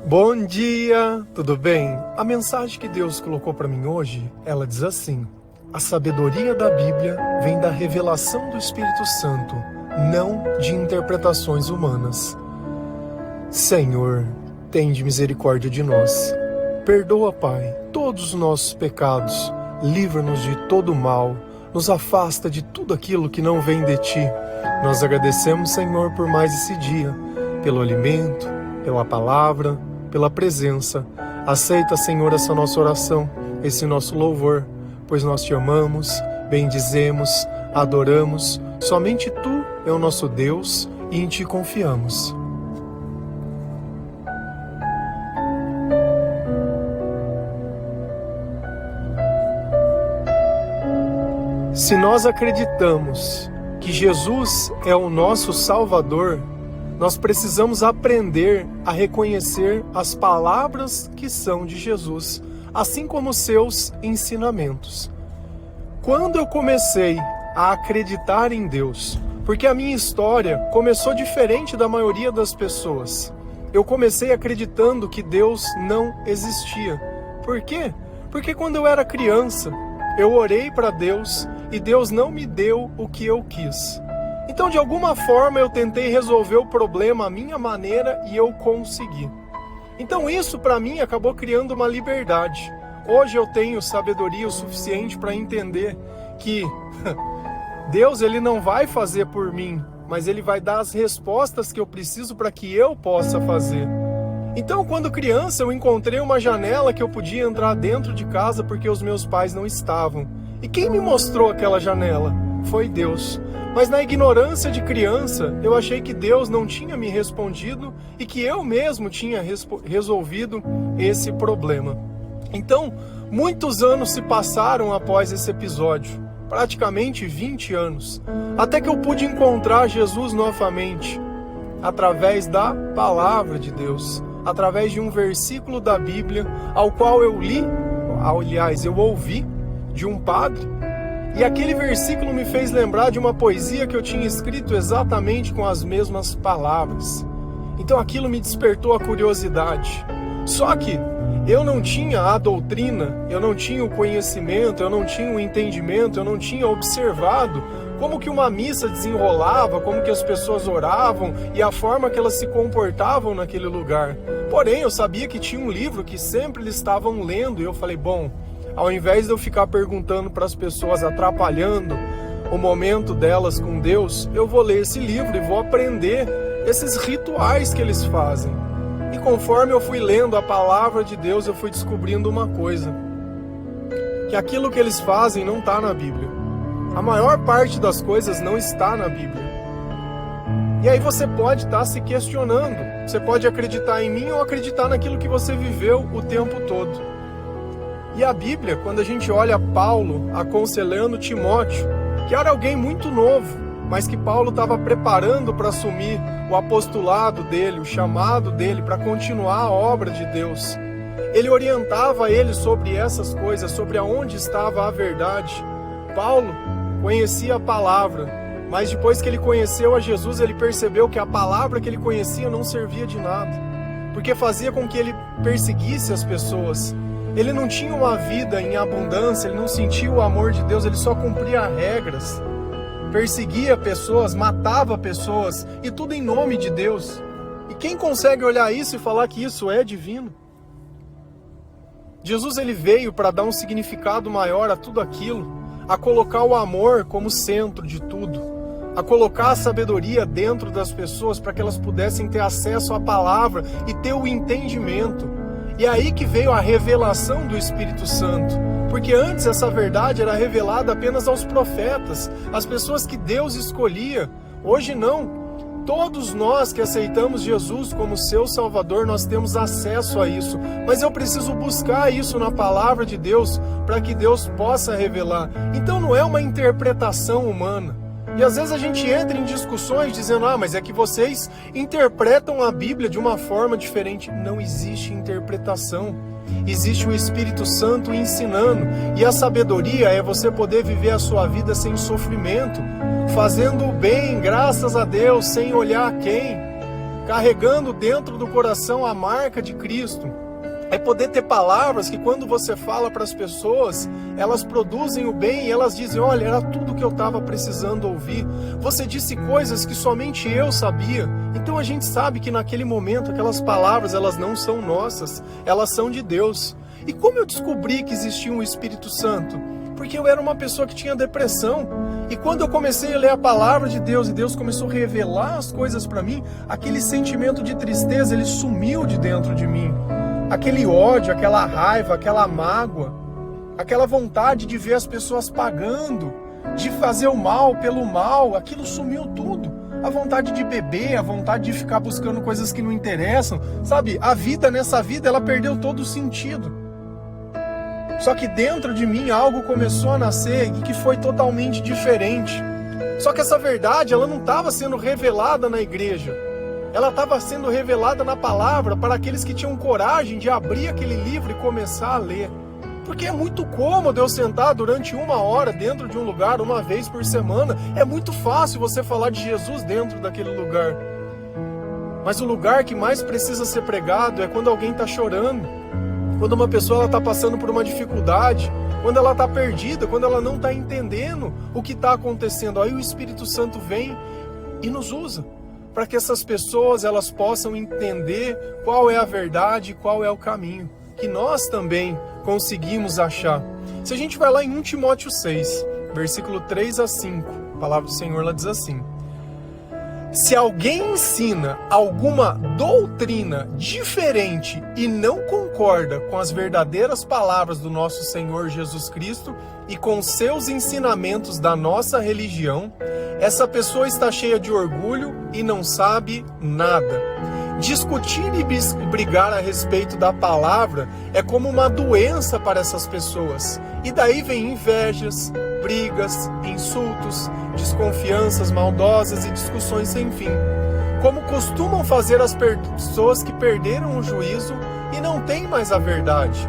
Bom dia, tudo bem? A mensagem que Deus colocou para mim hoje, ela diz assim: a sabedoria da Bíblia vem da revelação do Espírito Santo, não de interpretações humanas. Senhor, tende misericórdia de nós. Perdoa, Pai, todos os nossos pecados, livra-nos de todo mal, nos afasta de tudo aquilo que não vem de Ti. Nós agradecemos, Senhor, por mais esse dia, pelo alimento, pela palavra, pela presença. Aceita, Senhor, essa nossa oração, esse nosso louvor, pois nós Te amamos, bendizemos, adoramos. Somente Tu é o nosso Deus e em Ti confiamos. Se nós acreditamos que Jesus é o nosso Salvador, nós precisamos aprender a reconhecer as palavras que são de Jesus, assim como seus ensinamentos. Quando eu comecei a acreditar em Deus, porque a minha história começou diferente da maioria das pessoas, eu comecei acreditando que Deus não existia. Por quê? Porque quando eu era criança, eu orei para Deus e Deus não me deu o que eu quis. Então, de alguma forma, eu tentei resolver o problema à minha maneira e eu consegui. Então, isso para mim acabou criando uma liberdade. Hoje eu tenho sabedoria o suficiente para entender que Deus ele não vai fazer por mim, mas Ele vai dar as respostas que eu preciso para que eu possa fazer. Então, quando criança, eu encontrei uma janela que eu podia entrar dentro de casa porque os meus pais não estavam. E quem me mostrou aquela janela? Foi Deus. Mas na ignorância de criança, eu achei que Deus não tinha me respondido e que eu mesmo tinha resolvido esse problema. Então, muitos anos se passaram após esse episódio, praticamente 20 anos, até que eu pude encontrar Jesus novamente, através da palavra de Deus, através de um versículo da Bíblia, ao qual eu ouvi de um padre, e aquele versículo me fez lembrar de uma poesia que eu tinha escrito exatamente com as mesmas palavras. Então aquilo me despertou a curiosidade. Só que eu não tinha a doutrina, eu não tinha o conhecimento, eu não tinha o entendimento, eu não tinha observado como que uma missa desenrolava, como que as pessoas oravam e a forma que elas se comportavam naquele lugar. Porém, eu sabia que tinha um livro que sempre eles estavam lendo e eu falei, bom, ao invés de eu ficar perguntando para as pessoas, atrapalhando o momento delas com Deus, eu vou ler esse livro e vou aprender esses rituais que eles fazem. E conforme eu fui lendo a palavra de Deus, eu fui descobrindo uma coisa, que aquilo que eles fazem não está na Bíblia. A maior parte das coisas não está na Bíblia. E aí você pode estar se questionando, você pode acreditar em mim ou acreditar naquilo que você viveu o tempo todo. E a Bíblia, quando a gente olha Paulo aconselhando Timóteo, que era alguém muito novo, mas que Paulo estava preparando para assumir o apostolado dele, o chamado dele, para continuar a obra de Deus. Ele orientava ele sobre essas coisas, sobre aonde estava a verdade. Paulo conhecia a palavra, mas depois que ele conheceu a Jesus, ele percebeu que a palavra que ele conhecia não servia de nada, porque fazia com que ele perseguisse as pessoas. Ele não tinha uma vida em abundância, ele não sentia o amor de Deus, ele só cumpria regras, perseguia pessoas, matava pessoas, e tudo em nome de Deus. E quem consegue olhar isso e falar que isso é divino? Jesus ele veio para dar um significado maior a tudo aquilo, a colocar o amor como centro de tudo, a colocar a sabedoria dentro das pessoas para que elas pudessem ter acesso à palavra e ter o entendimento. E é aí que veio a revelação do Espírito Santo, porque antes essa verdade era revelada apenas aos profetas, às pessoas que Deus escolhia. Hoje não. Todos nós que aceitamos Jesus como seu Salvador, nós temos acesso a isso. Mas eu preciso buscar isso na palavra de Deus para que Deus possa revelar. Então não é uma interpretação humana. E às vezes a gente entra em discussões dizendo, mas é que vocês interpretam a Bíblia de uma forma diferente. Não existe interpretação. Existe o Espírito Santo ensinando. E a sabedoria é você poder viver a sua vida sem sofrimento, fazendo o bem, graças a Deus, sem olhar a quem. carregando dentro do coração a marca de Cristo. É poder ter palavras que quando você fala para as pessoas, elas produzem o bem e elas dizem, olha, era tudo que eu estava precisando ouvir. Você disse coisas que somente eu sabia. Então a gente sabe que naquele momento aquelas palavras, elas não são nossas, elas são de Deus. E como eu descobri que existia um Espírito Santo? Porque eu era uma pessoa que tinha depressão. E quando eu comecei a ler a palavra de Deus e Deus começou a revelar as coisas para mim, aquele sentimento de tristeza, ele sumiu de dentro de mim. Aquele ódio, aquela raiva, aquela mágoa, aquela vontade de ver as pessoas pagando, de fazer o mal pelo mal, aquilo sumiu tudo. A vontade de beber, a vontade de ficar buscando coisas que não interessam, sabe? A vida, nessa vida, ela perdeu todo o sentido. Só que dentro de mim algo começou a nascer e que foi totalmente diferente. Só que essa verdade, ela não estava sendo revelada na igreja. Ela estava sendo revelada na palavra para aqueles que tinham coragem de abrir aquele livro e começar a ler. Porque é muito cômodo eu sentar durante 1 hora dentro de um lugar, uma vez por semana. É muito fácil você falar de Jesus dentro daquele lugar. Mas o lugar que mais precisa ser pregado é quando alguém está chorando. Quando uma pessoa está passando por uma dificuldade. Quando ela está perdida, quando ela não está entendendo o que está acontecendo. Aí o Espírito Santo vem e nos usa. Para que essas pessoas elas possam entender qual é a verdade e qual é o caminho, que nós também conseguimos achar. Se a gente vai lá em 1 Timóteo 6, versículo 3 a 5, a palavra do Senhor ela diz assim: se alguém ensina alguma doutrina diferente e não concorda com as verdadeiras palavras do nosso Senhor Jesus Cristo e com seus ensinamentos da nossa religião, essa pessoa está cheia de orgulho e não sabe nada. Discutir e brigar a respeito da palavra é como uma doença para essas pessoas. E daí vem invejas, brigas, insultos, desconfianças maldosas e discussões sem fim. Como costumam fazer as pessoas que perderam o juízo e não têm mais a verdade.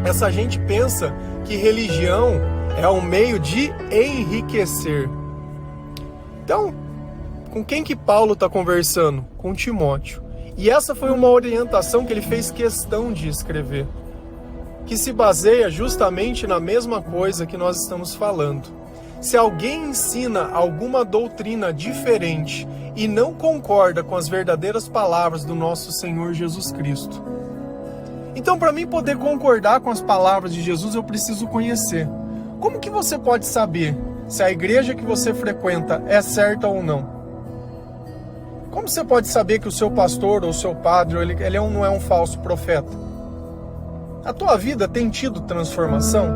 Essa gente pensa que religião é um meio de enriquecer. Então, com quem que Paulo está conversando? Com Timóteo. E essa foi uma orientação que ele fez questão de escrever, que se baseia justamente na mesma coisa que nós estamos falando. Se alguém ensina alguma doutrina diferente e não concorda com as verdadeiras palavras do nosso Senhor Jesus Cristo. Então, para mim poder concordar com as palavras de Jesus, eu preciso conhecer. Como que você pode saber se a igreja que você frequenta é certa ou não? Como você pode saber que o seu pastor ou o seu padre ele não é um falso profeta? A tua vida tem tido transformação?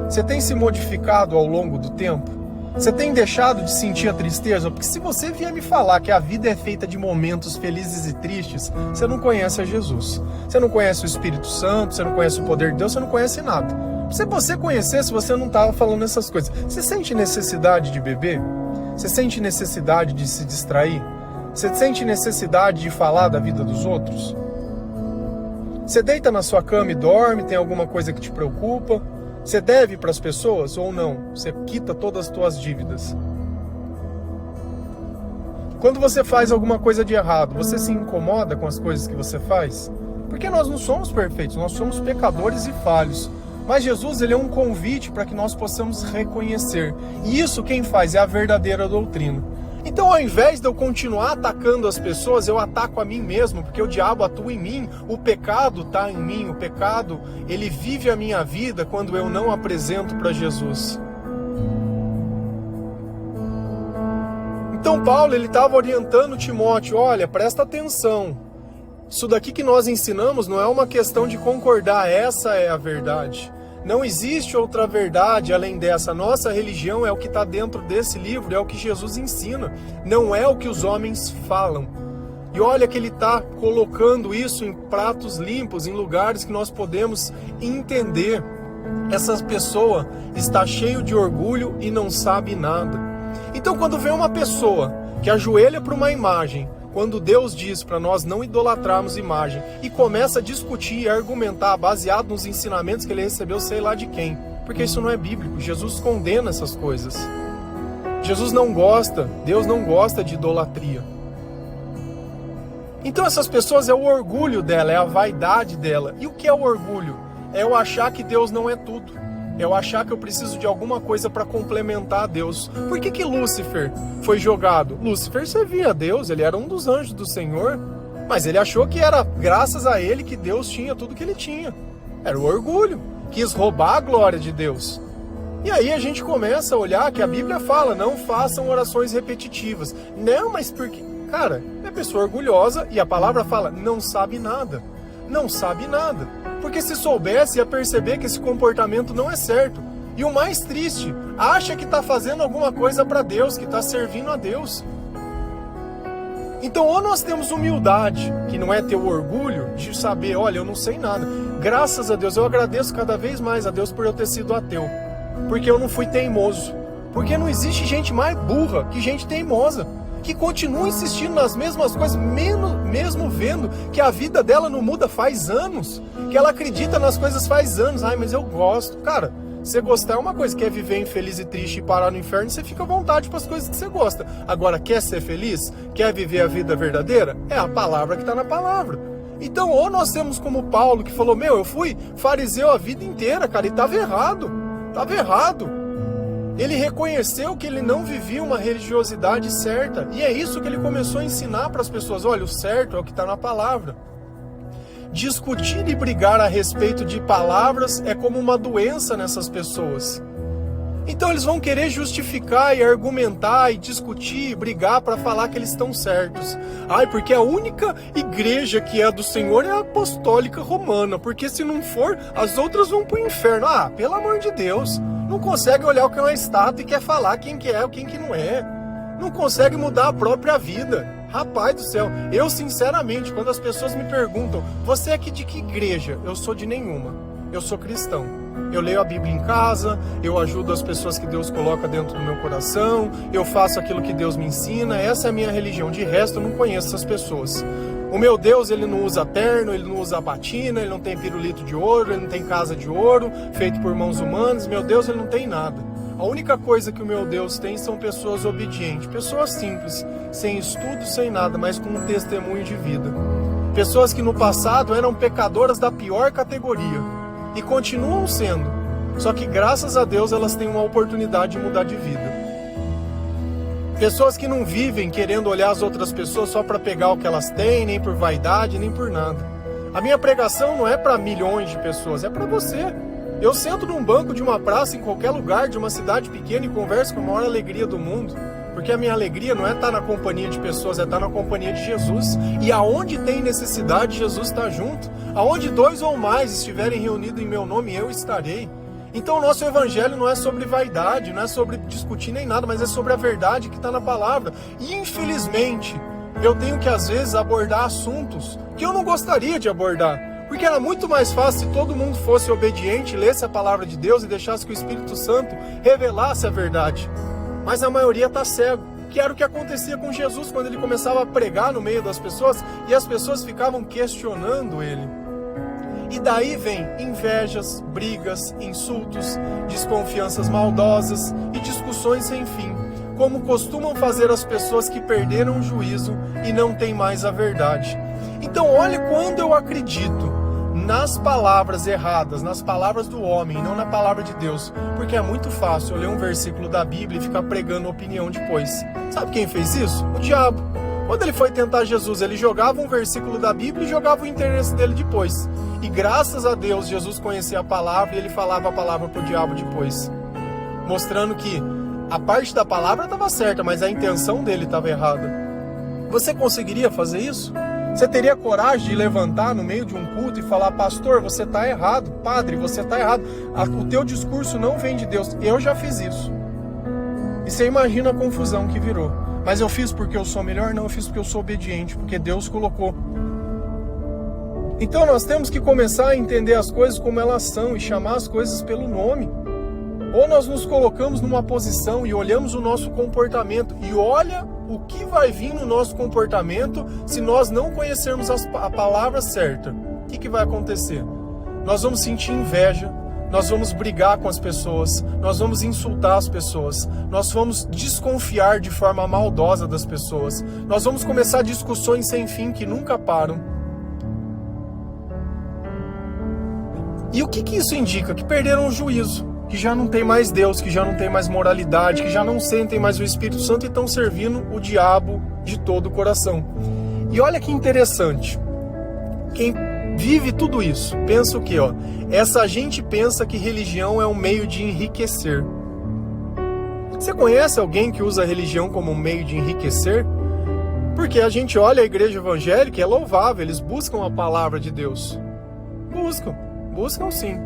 Você tem se modificado ao longo do tempo? Você tem deixado de sentir a tristeza? Porque se você vier me falar que a vida é feita de momentos felizes e tristes, você não conhece a Jesus. Você não conhece o Espírito Santo, você não conhece o poder de Deus, você não conhece nada. Se você conhecesse, você não estava falando essas coisas. Você sente necessidade de beber? Você sente necessidade de se distrair? Você sente necessidade de falar da vida dos outros? Você deita na sua cama e dorme? Tem alguma coisa que te preocupa? Você deve para as pessoas ou não? Você quita todas as suas dívidas? Quando você faz alguma coisa de errado, você se incomoda com as coisas que você faz? Porque nós não somos perfeitos, nós somos pecadores e falhos. Mas Jesus, ele é um convite para que nós possamos reconhecer. E isso quem faz é a verdadeira doutrina. Então, ao invés de eu continuar atacando as pessoas, eu ataco a mim mesmo, porque o diabo atua em mim, o pecado está em mim, o pecado, ele vive a minha vida quando eu não apresento para Jesus. Então, Paulo, ele estava orientando Timóteo, olha, presta atenção, isso daqui que nós ensinamos não é uma questão de concordar, essa é a verdade. Não existe outra verdade além dessa. Nossa religião é o que está dentro desse livro, é o que Jesus ensina. Não é o que os homens falam. E olha que ele está colocando isso em pratos limpos, em lugares que nós podemos entender. Essa pessoa está cheia de orgulho e não sabe nada. Então, quando vem uma pessoa que ajoelha para uma imagem, quando Deus diz para nós não idolatrarmos imagem e começa a discutir e argumentar baseado nos ensinamentos que ele recebeu, sei lá de quem, porque isso não é bíblico. Jesus condena essas coisas. Jesus não gosta, Deus não gosta de idolatria. Então essas pessoas é o orgulho dela, é a vaidade dela. E o que é o orgulho? É eu achar que Deus não é tudo. É eu achar que eu preciso de alguma coisa para complementar a Deus. Por que Lúcifer foi jogado? Lúcifer servia a Deus, ele era um dos anjos do Senhor. Mas ele achou que era graças a ele que Deus tinha tudo que ele tinha. Era o orgulho. Quis roubar a glória de Deus. E aí a gente começa a olhar que a Bíblia fala, não façam orações repetitivas. Não, mas porque... Cara, é pessoa orgulhosa e a palavra fala, não sabe nada. Não sabe nada. Porque se soubesse, ia perceber que esse comportamento não é certo. E o mais triste, acha que está fazendo alguma coisa para Deus, que está servindo a Deus. Então, ou nós temos humildade, que não é ter o orgulho de saber, olha, eu não sei nada. Graças a Deus, eu agradeço cada vez mais a Deus por eu ter sido ateu. Porque eu não fui teimoso. Porque não existe gente mais burra que gente teimosa. Que continua insistindo nas mesmas coisas, mesmo vendo que a vida dela não muda faz anos. Que ela acredita nas coisas faz anos. Ai, mas eu gosto. Cara, você gostar é uma coisa. Quer viver infeliz e triste e parar no inferno, você fica à vontade para as coisas que você gosta. Agora, quer ser feliz? Quer viver a vida verdadeira? É a palavra que está na palavra. Então, ou nós temos como Paulo, que falou, eu fui fariseu a vida inteira, cara, e estava errado. Estava errado. Ele reconheceu que ele não vivia uma religiosidade certa. E é isso que ele começou a ensinar para as pessoas. Olha, o certo é o que está na palavra. Discutir e brigar a respeito de palavras é como uma doença nessas pessoas. Então eles vão querer justificar e argumentar e discutir e brigar para falar que eles estão certos. Ai, porque a única igreja que é do Senhor é a apostólica romana. Porque se não for, as outras vão para o inferno. Ah, pelo amor de Deus. Não consegue olhar o que é uma estátua e quer falar quem que é ou quem que não é. Não consegue mudar a própria vida. Rapaz do céu, eu sinceramente, quando as pessoas me perguntam, você é aqui de que igreja? Eu sou de nenhuma. Eu sou cristão. Eu leio a Bíblia em casa, eu ajudo as pessoas que Deus coloca dentro do meu coração, eu faço aquilo que Deus me ensina, essa é a minha religião. De resto, eu não conheço essas pessoas. O meu Deus, ele não usa terno, ele não usa batina, ele não tem pirulito de ouro, ele não tem casa de ouro, feito por mãos humanas. Meu Deus, ele não tem nada. A única coisa que o meu Deus tem são pessoas obedientes, pessoas simples, sem estudo, sem nada, mas com um testemunho de vida. Pessoas que no passado eram pecadoras da pior categoria e continuam sendo, só que graças a Deus elas têm uma oportunidade de mudar de vida. Pessoas que não vivem querendo olhar as outras pessoas só para pegar o que elas têm, nem por vaidade, nem por nada. A minha pregação não é para milhões de pessoas, é para você. Eu sento num banco de uma praça em qualquer lugar de uma cidade pequena e converso com a maior alegria do mundo. Porque a minha alegria não é estar na companhia de pessoas, é estar na companhia de Jesus. E aonde tem necessidade, Jesus está junto. Aonde 2 ou mais estiverem reunidos em meu nome, eu estarei. Então o nosso evangelho não é sobre vaidade, não é sobre discutir nem nada, mas é sobre a verdade que está na palavra. E infelizmente, eu tenho que às vezes abordar assuntos que eu não gostaria de abordar. Porque era muito mais fácil se todo mundo fosse obediente, lesse a palavra de Deus e deixasse que o Espírito Santo revelasse a verdade. Mas a maioria está cego, que era o que acontecia com Jesus quando ele começava a pregar no meio das pessoas e as pessoas ficavam questionando ele. E daí vem invejas, brigas, insultos, desconfianças maldosas e discussões sem fim, como costumam fazer as pessoas que perderam o juízo e não têm mais a verdade. Então olhe quando eu acredito nas palavras erradas, nas palavras do homem, não na palavra de Deus, porque é muito fácil eu ler um versículo da Bíblia e ficar pregando opinião depois. Sabe quem fez isso? O diabo. Quando ele foi tentar Jesus, ele jogava um versículo da Bíblia e jogava o interesse dele depois. E graças a Deus, Jesus conhecia a palavra e ele falava a palavra para o diabo depois. Mostrando que a parte da palavra estava certa, mas a intenção dele estava errada. Você conseguiria fazer isso? Você teria coragem de levantar no meio de um culto e falar, pastor, você está errado, padre, você está errado, o teu discurso não vem de Deus. Eu já fiz isso. E você imagina a confusão que virou. Mas eu fiz porque eu sou melhor? Não, eu fiz porque eu sou obediente, porque Deus colocou. Então nós temos que começar a entender as coisas como elas são e chamar as coisas pelo nome. Ou nós nos colocamos numa posição e olhamos o nosso comportamento e olha o que vai vir no nosso comportamento se nós não conhecermos a palavra certa. O que vai acontecer? Nós vamos sentir inveja, nós vamos brigar com as pessoas, nós vamos insultar as pessoas, nós vamos desconfiar de forma maldosa das pessoas, nós vamos começar discussões sem fim que nunca param. E o que isso indica? Que perderam o juízo, que já não tem mais Deus, que já não tem mais moralidade, que já não sentem mais o Espírito Santo e estão servindo o diabo de todo o coração. E olha que interessante, quem vive tudo isso, pensa o quê? Essa gente pensa que religião é um meio de enriquecer. Você conhece alguém que usa a religião como um meio de enriquecer? Porque a gente olha a igreja evangélica, é louvável, eles buscam a palavra de Deus. Buscam sim.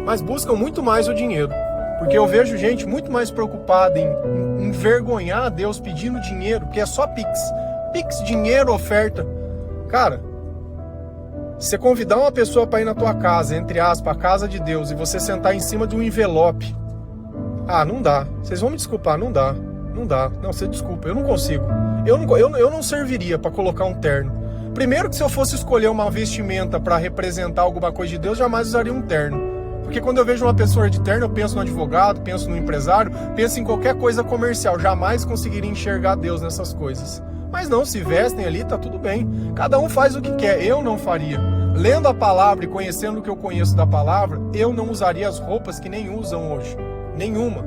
Mas buscam muito mais o dinheiro. Porque eu vejo gente muito mais preocupada em envergonhar a Deus pedindo dinheiro, que é só Pix. Pix, dinheiro, oferta. Cara, se você convidar uma pessoa para ir na tua casa, entre aspas, a casa de Deus, e você sentar em cima de um envelope, não dá. Vocês vão me desculpar, não dá. Não, você desculpa, eu não consigo. Eu não serviria para colocar um terno. Primeiro que se eu fosse escolher uma vestimenta para representar alguma coisa de Deus, jamais usaria um terno. Porque quando eu vejo uma pessoa de terno, eu penso no advogado, penso no empresário, penso em qualquer coisa comercial. Jamais conseguiria enxergar Deus nessas coisas. Mas não, se vestem ali, tá tudo bem. Cada um faz o que quer, eu não faria. Lendo a palavra e conhecendo o que eu conheço da palavra, eu não usaria as roupas que nem usam hoje. Nenhuma.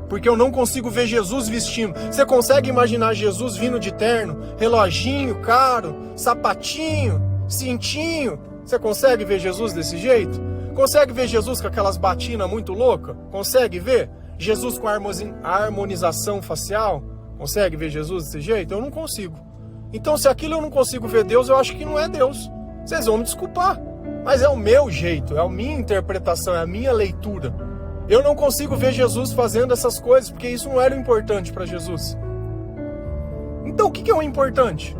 Porque eu não consigo ver Jesus vestindo. Você consegue imaginar Jesus vindo de terno, reloginho caro, sapatinho, cintinho? Você consegue ver Jesus desse jeito? Consegue ver Jesus com aquelas batinas muito loucas? Consegue ver? Jesus com harmonização facial? Consegue ver Jesus desse jeito? Eu não consigo. Então, se aquilo eu não consigo ver Deus, eu acho que não é Deus. Vocês vão me desculpar. Mas é o meu jeito, é a minha interpretação, é a minha leitura. Eu não consigo ver Jesus fazendo essas coisas, porque isso não era o importante para Jesus. Então, o que é o importante?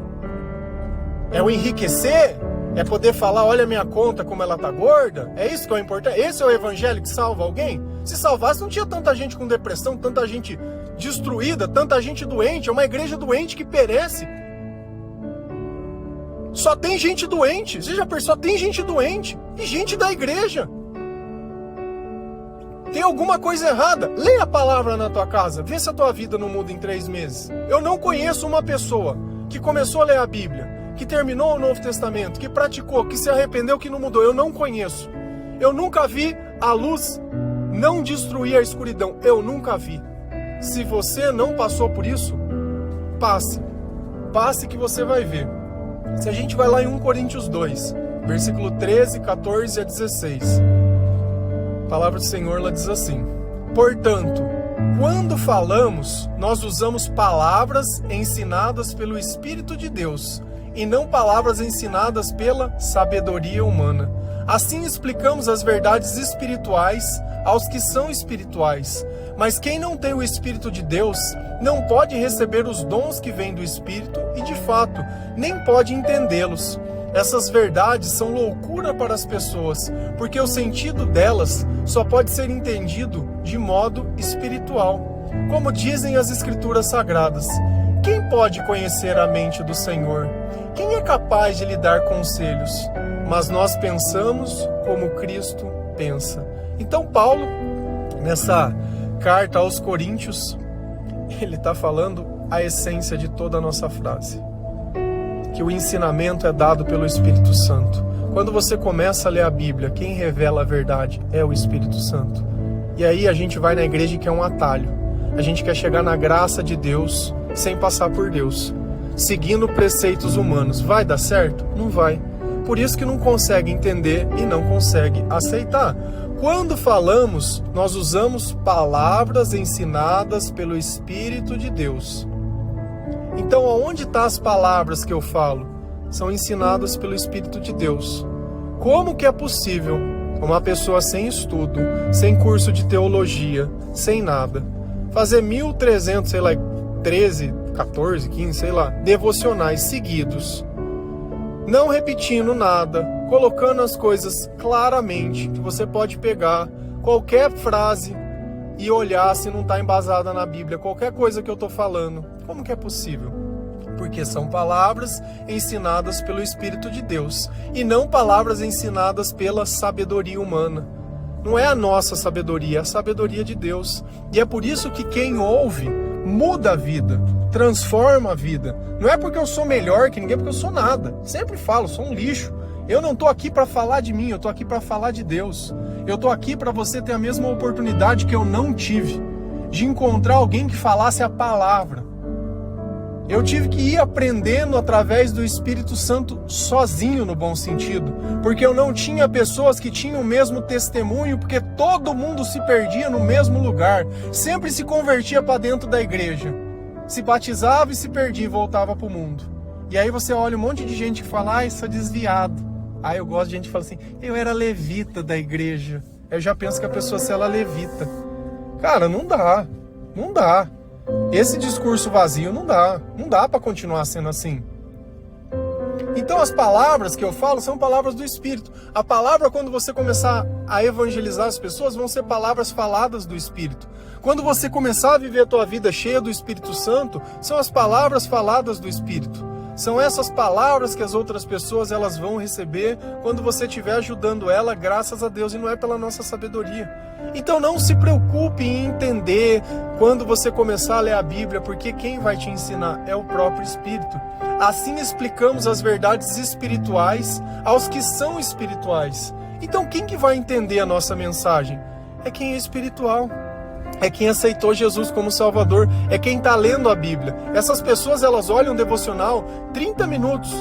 É o enriquecer? É poder falar, olha a minha conta como ela tá gorda? É isso que é o importante? Esse é o evangelho que salva alguém? Se salvasse, não tinha tanta gente com depressão, tanta gente destruída, tanta gente doente. É uma igreja doente que perece. Só tem gente doente. Você já percebeu? Só tem gente doente. E gente da igreja. Tem alguma coisa errada? Lê a palavra na tua casa. Vê se a tua vida não muda em 3 meses. Eu não conheço uma pessoa que começou a ler a Bíblia, que terminou o Novo Testamento, que praticou, que se arrependeu, que não mudou. Eu não conheço. Eu nunca vi a luz não destruir a escuridão. Eu nunca vi. Se você não passou por isso, passe. Passe que você vai ver. Se a gente vai lá em 1 Coríntios 2, versículo 13, 14 a 16. A palavra do Senhor lá diz assim: portanto, quando falamos, nós usamos palavras ensinadas pelo Espírito de Deus, e não palavras ensinadas pela sabedoria humana. Assim explicamos as verdades espirituais aos que são espirituais. Mas quem não tem o Espírito de Deus não pode receber os dons que vêm do Espírito e, de fato, nem pode entendê-los. Essas verdades são loucura para as pessoas, porque o sentido delas só pode ser entendido de modo espiritual. Como dizem as Escrituras Sagradas, quem pode conhecer a mente do Senhor? Quem é capaz de lhe dar conselhos? Mas nós pensamos como Cristo pensa. Então Paulo, nessa carta aos Coríntios, ele está falando a essência de toda a nossa frase. Que o ensinamento é dado pelo Espírito Santo. Quando você começa a ler a Bíblia, quem revela a verdade é o Espírito Santo. E aí a gente vai na igreja que é um atalho. A gente quer chegar na graça de Deus sem passar por Deus, seguindo preceitos humanos. Vai dar certo? Não vai. Por isso que não consegue entender e não consegue aceitar. Quando falamos, nós usamos palavras ensinadas pelo Espírito de Deus. Então, aonde estão as palavras que eu falo? São ensinadas pelo Espírito de Deus. Como que é possível uma pessoa sem estudo, sem curso de teologia, sem nada, fazer 1.300, sei lá, 13, 14, 15, sei lá, devocionais seguidos, não repetindo nada, colocando as coisas claramente, que você pode pegar qualquer frase e olhar se não está embasada na Bíblia, qualquer coisa que eu estou falando? Como que é possível? Porque são palavras ensinadas pelo Espírito de Deus e não palavras ensinadas pela sabedoria humana. Não é a nossa sabedoria, é a sabedoria de Deus. E é por isso que quem ouve muda a vida, transforma a vida. Não é porque eu sou melhor que ninguém, porque eu sou nada. Sempre falo, sou um lixo. Eu não estou aqui para falar de mim, eu estou aqui para falar de Deus. Eu estou aqui para você ter a mesma oportunidade que eu não tive, de encontrar alguém que falasse a palavra. Eu tive que ir aprendendo através do Espírito Santo sozinho, no bom sentido, porque eu não tinha pessoas que tinham o mesmo testemunho, porque todo mundo se perdia no mesmo lugar, sempre se convertia para dentro da igreja, se batizava e se perdia e voltava para o mundo. E aí você olha um monte de gente que fala, isso é desviado. Aí eu gosto de gente que fala assim, eu era levita da igreja. Eu já penso que a pessoa se ela é levita. Cara, não dá. Esse discurso vazio não dá para continuar sendo assim. Então as palavras que eu falo são palavras do Espírito. A palavra, quando você começar a evangelizar as pessoas, vão ser palavras faladas do Espírito. Quando você começar a viver a tua vida cheia do Espírito Santo, são as palavras faladas do Espírito. São essas palavras que as outras pessoas elas vão receber quando você estiver ajudando ela, graças a Deus, e não é pela nossa sabedoria. Então não se preocupe em entender quando você começar a ler a Bíblia, porque quem vai te ensinar é o próprio Espírito. Assim explicamos as verdades espirituais aos que são espirituais. Então quem que vai entender a nossa mensagem? É quem é espiritual. É quem aceitou Jesus como Salvador, é quem está lendo a Bíblia. Essas pessoas, elas olham o devocional 30 minutos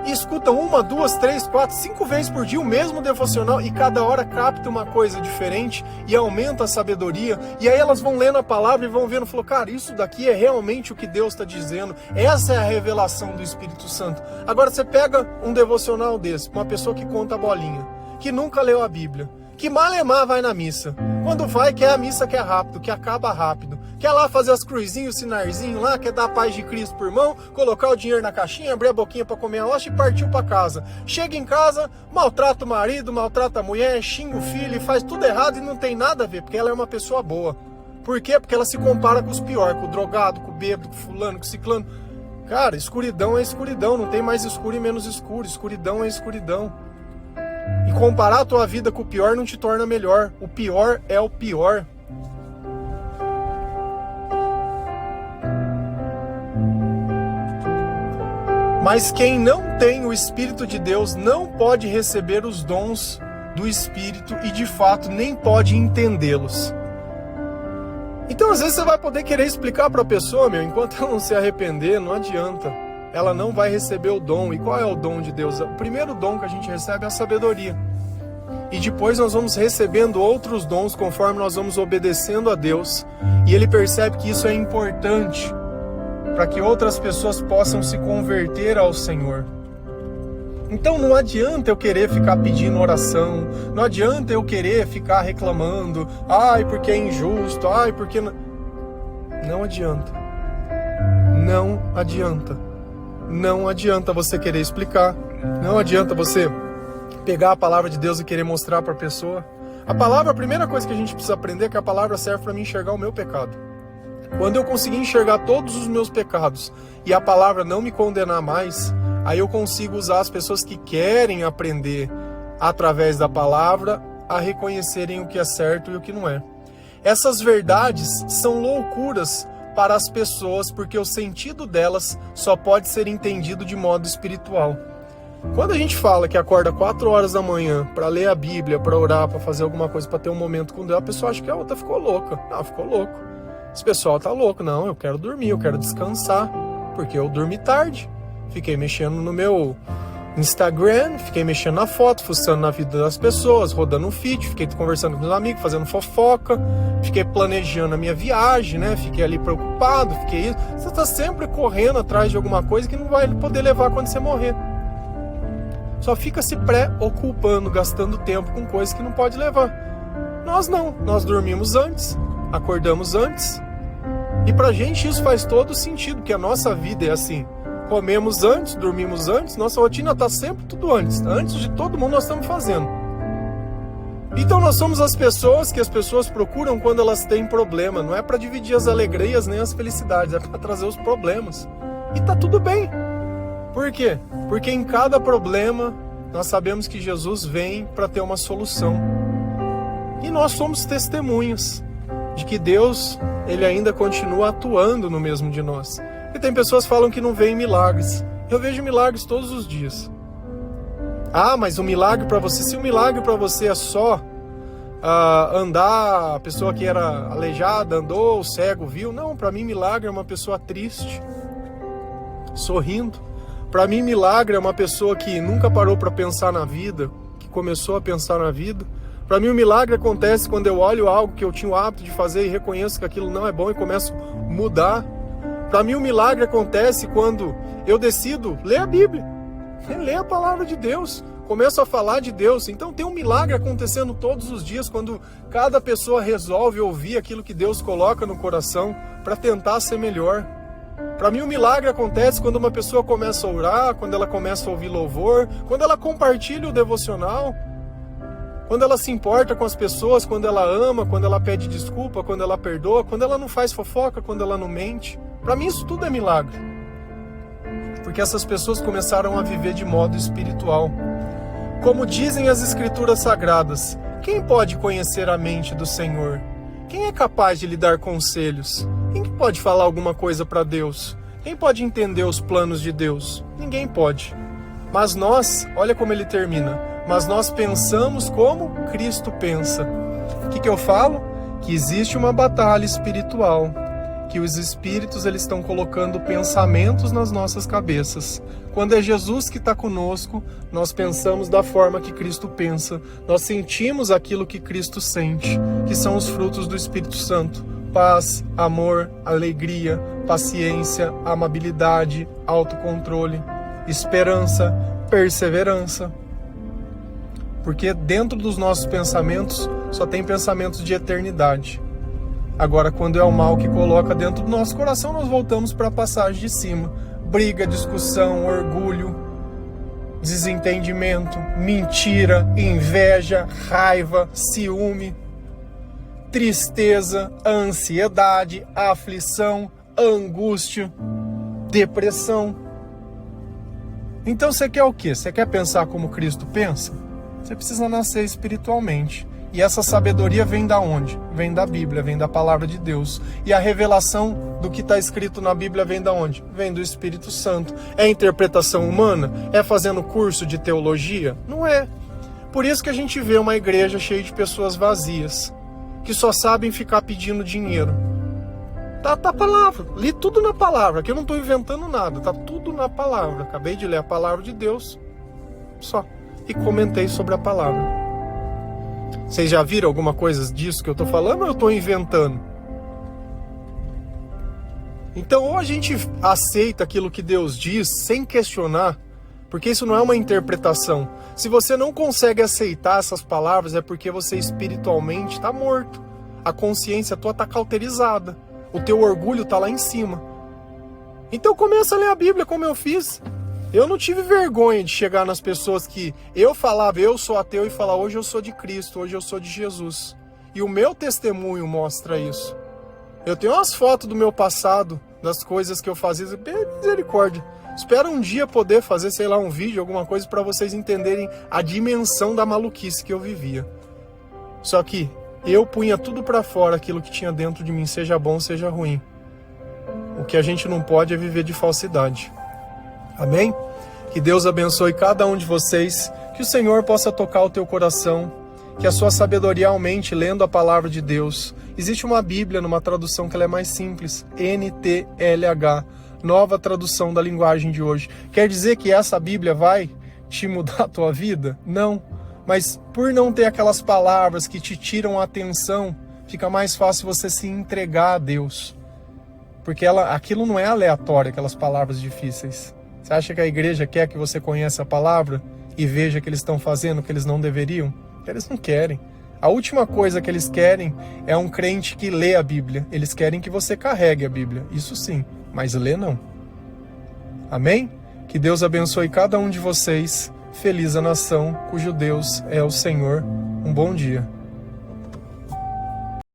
e escutam 1, 2, 3, 4, 5 vezes por dia o mesmo devocional e cada hora capta uma coisa diferente e aumenta a sabedoria. E aí elas vão lendo a palavra e vão vendo, falou, cara, isso daqui é realmente o que Deus está dizendo. Essa é a revelação do Espírito Santo. Agora você pega um devocional desse, uma pessoa que conta a bolinha, que nunca leu a Bíblia, que malemar vai na missa. Quando vai, quer a missa que é rápido, que acaba rápido. Quer lá fazer as cruzinhas, o sinarzinho lá, quer dar a paz de Cristo pro irmão, colocar o dinheiro na caixinha, abrir a boquinha para comer a hóstia e partiu para casa. Chega em casa, maltrata o marido, maltrata a mulher, xinga o filho e faz tudo errado e não tem nada a ver, porque ela é uma pessoa boa. Por quê? Porque ela se compara com os piores, com o drogado, com o bêbado, com o fulano, com o ciclano. Cara, escuridão é escuridão, não tem mais escuro e menos escuro, escuridão é escuridão. E comparar a tua vida com o pior não te torna melhor. O pior é o pior. Mas quem não tem o Espírito de Deus não pode receber os dons do Espírito e de fato nem pode entendê-los. Então às vezes você vai poder querer explicar para a pessoa, enquanto ela não se arrepender, não adianta. Ela não vai receber o dom. E qual é o dom de Deus? O primeiro dom que a gente recebe é a sabedoria. E depois nós vamos recebendo outros dons conforme nós vamos obedecendo a Deus. E Ele percebe que isso é importante para que outras pessoas possam se converter ao Senhor. Então não adianta eu querer ficar pedindo oração. Não adianta eu querer ficar reclamando. Ai, porque é injusto. Ai, porque... Não adianta. Não adianta. Não adianta você querer explicar, não adianta você pegar a palavra de Deus e querer mostrar para a pessoa. A palavra, a primeira coisa que a gente precisa aprender é que a palavra serve para mim enxergar o meu pecado. Quando eu conseguir enxergar todos os meus pecados e a palavra não me condenar mais, aí eu consigo usar as pessoas que querem aprender através da palavra a reconhecerem o que é certo e o que não é. Essas verdades são loucuras para as pessoas, porque o sentido delas só pode ser entendido de modo espiritual. Quando a gente fala que acorda 4 horas da manhã para ler a Bíblia, para orar, para fazer alguma coisa, para ter um momento com Deus, a pessoa acha que a outra ficou louca. Não, ficou louco. Esse pessoal tá louco. Não, eu quero dormir, eu quero descansar, porque eu dormi tarde. Fiquei mexendo no meu Instagram, fiquei mexendo na foto, fuçando na vida das pessoas, rodando um feed, fiquei conversando com meus amigos, fazendo fofoca, fiquei planejando a minha viagem, né? Fiquei ali preocupado, fiquei... Você tá sempre correndo atrás de alguma coisa que não vai poder levar quando você morrer. Só fica se preocupando, gastando tempo com coisas que não pode levar. Nós não, nós dormimos antes, acordamos antes. E pra gente isso faz todo sentido, porque a nossa vida é assim. Comemos antes, dormimos antes, nossa rotina está sempre tudo antes. Antes de todo mundo nós estamos fazendo. Então nós somos as pessoas que as pessoas procuram quando elas têm problema. Não é para dividir as alegrias nem as felicidades, é para trazer os problemas. E tá tudo bem. Por quê? Porque em cada problema nós sabemos que Jesus vem para ter uma solução. E nós somos testemunhas de que Deus, Ele ainda continua atuando no mesmo de nós. E tem pessoas que falam que não veem milagres. Eu vejo milagres todos os dias. Ah, mas o milagre para você, se o milagre para você é só andar, a pessoa que era aleijada andou, o cego viu. Não, para mim milagre é uma pessoa triste, sorrindo. Para mim milagre é uma pessoa que nunca parou para pensar na vida, que começou a pensar na vida. Para mim o milagre acontece quando eu olho algo que eu tinha o hábito de fazer e reconheço que aquilo não é bom e começo a mudar. Para mim o milagre acontece quando eu decido ler a Bíblia, ler a palavra de Deus, começo a falar de Deus. Então tem um milagre acontecendo todos os dias quando cada pessoa resolve ouvir aquilo que Deus coloca no coração para tentar ser melhor. Para mim o milagre acontece quando uma pessoa começa a orar, quando ela começa a ouvir louvor, quando ela compartilha o devocional, quando ela se importa com as pessoas, quando ela ama, quando ela pede desculpa, quando ela perdoa, quando ela não faz fofoca, quando ela não mente. Para mim isso tudo é milagre. Porque essas pessoas começaram a viver de modo espiritual. Como dizem as Escrituras Sagradas, quem pode conhecer a mente do Senhor? Quem é capaz de lhe dar conselhos? Quem pode falar alguma coisa para Deus? Quem pode entender os planos de Deus? Ninguém pode. Mas nós, olha como ele termina, mas nós pensamos como Cristo pensa. O que eu falo? Que existe uma batalha espiritual, que os espíritos eles estão colocando pensamentos nas nossas cabeças. Quando é Jesus que está conosco, nós pensamos da forma que Cristo pensa, nós sentimos aquilo que Cristo sente, que são os frutos do Espírito Santo: paz, amor, alegria, paciência, amabilidade, autocontrole, esperança, perseverança. Porque dentro dos nossos pensamentos só tem pensamentos de eternidade. Agora, quando é o mal que coloca dentro do nosso coração, nós voltamos para a passagem de cima. Briga, discussão, orgulho, desentendimento, mentira, inveja, raiva, ciúme, tristeza, ansiedade, aflição, angústia, depressão. Então você quer o quê? Você quer pensar como Cristo pensa? Você precisa nascer espiritualmente. E essa sabedoria vem da onde? Vem da Bíblia, vem da palavra de Deus. E a revelação do que está escrito na Bíblia vem da onde? Vem do Espírito Santo. É interpretação humana? É fazendo curso de teologia? Não é. Por isso que a gente vê uma igreja cheia de pessoas vazias, que só sabem ficar pedindo dinheiro. Tá a palavra, li tudo na palavra, aqui eu não estou inventando nada, tá tudo na palavra. Acabei de ler a palavra de Deus, só. E comentei sobre a palavra. Vocês já viram alguma coisa disso que eu estou falando ou eu estou inventando? Então, ou a gente aceita aquilo que Deus diz sem questionar, porque isso não é uma interpretação. Se você não consegue aceitar essas palavras, é porque você espiritualmente está morto. A consciência tua está cauterizada. O teu orgulho está lá em cima. Então começa a ler a Bíblia como eu fiz. Eu não tive vergonha de chegar nas pessoas que eu falava, eu sou ateu, e falar, hoje eu sou de Cristo, hoje eu sou de Jesus. E o meu testemunho mostra isso. Eu tenho umas fotos do meu passado, das coisas que eu fazia, misericórdia. Espero um dia poder fazer, sei lá, um vídeo, alguma coisa, para vocês entenderem a dimensão da maluquice que eu vivia. Só que eu punha tudo para fora, aquilo que tinha dentro de mim, seja bom, seja ruim. O que a gente não pode é viver de falsidade. Amém? Que Deus abençoe cada um de vocês, que o Senhor possa tocar o teu coração, que a sua sabedoria aumente lendo a palavra de Deus. Existe uma Bíblia numa tradução que ela é mais simples, NTLH, nova tradução da linguagem de hoje. Quer dizer que essa Bíblia vai te mudar a tua vida? Não, mas por não ter aquelas palavras que te tiram a atenção, fica mais fácil você se entregar a Deus. Porque aquilo não é aleatório, aquelas palavras difíceis. Você acha que a igreja quer que você conheça a palavra e veja que eles estão fazendo o que eles não deveriam? Eles não querem. A última coisa que eles querem é um crente que lê a Bíblia. Eles querem que você carregue a Bíblia. Isso sim, mas lê não. Amém? Que Deus abençoe cada um de vocês. Feliz a nação cujo Deus é o Senhor. Um bom dia.